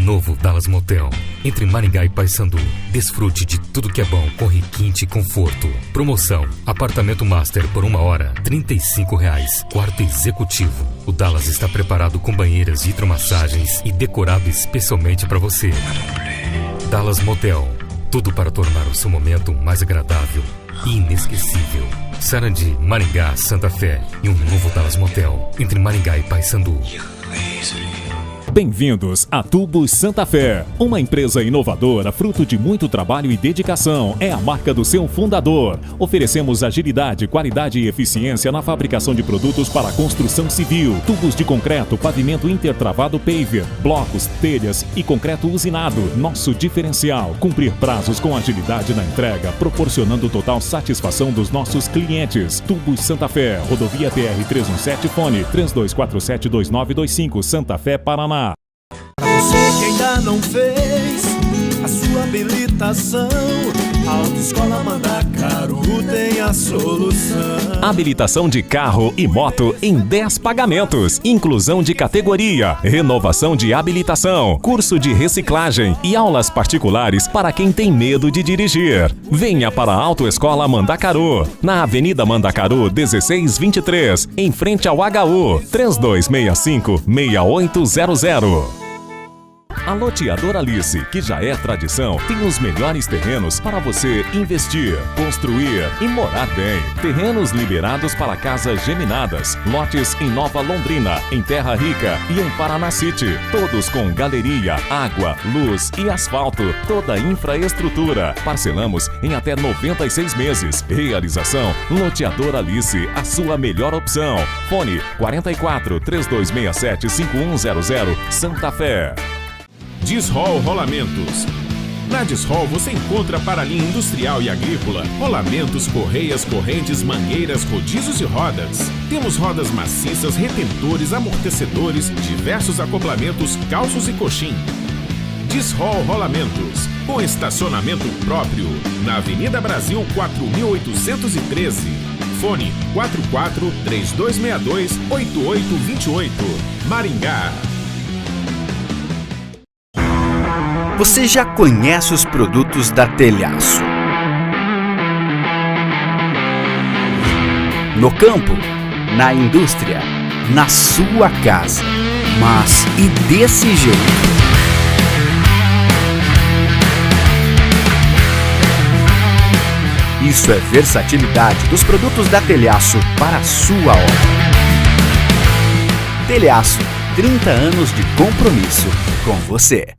Novo Dallas Motel. Entre Maringá e Paysandu. Desfrute de tudo que é bom com requinte e conforto. Promoção: apartamento master por 1 hora, R$35. Quarto executivo. O Dallas está preparado com banheiras, hidromassagens e decorado especialmente para você. Dallas Motel. Tudo para tornar o seu momento mais agradável e inesquecível. Sarandi, Maringá, Santa Fé e um novo Dallas Motel. Entre Maringá e Paysandu. Bem-vindos a Tubos Santa Fé, uma empresa inovadora, fruto de muito trabalho e dedicação. É a marca do seu fundador. Oferecemos agilidade, qualidade e eficiência na fabricação de produtos para a construção civil, tubos de concreto, pavimento intertravado paver, blocos, telhas e concreto usinado. Nosso diferencial: cumprir prazos com agilidade na entrega, proporcionando total satisfação dos nossos clientes. Tubos Santa Fé, rodovia PR-317, fone 3247-2925, Santa Fé, Paraná. Você que ainda não fez a sua habilitação, a Autoescola Mandacaru tem a solução. Habilitação de carro e moto em 10 pagamentos, inclusão de categoria, renovação de habilitação, curso de reciclagem e aulas particulares para quem tem medo de dirigir. Venha para a Autoescola Mandacaru, na Avenida Mandacaru 1623, em frente ao HU, 3265-6800. A Loteadora Alice, que já é tradição, tem os melhores terrenos para você investir, construir e morar bem. Terrenos liberados para casas geminadas, lotes em Nova Londrina, em Terra Rica e em Paraná City. Todos com galeria, água, luz e asfalto. Toda a infraestrutura. Parcelamos em até 96 meses. Realização: Loteadora Alice, a sua melhor opção. Fone 44 3267 5100, Santa Fé. Disrol Rolamentos. Na Disrol você encontra para a linha industrial e agrícola rolamentos, correias, correntes, mangueiras, rodízios e rodas. Temos rodas maciças, retentores, amortecedores, diversos acoplamentos, calços e coxim. Disrol Rolamentos, com estacionamento próprio, na Avenida Brasil 4813. Fone 44 3262 8828. Maringá. Você já conhece os produtos da Telhaço? No campo, na indústria, na sua casa. Mas e desse jeito? Isso é versatilidade dos produtos da Telhaço para a sua obra. Telhaço, 30 anos de compromisso com você.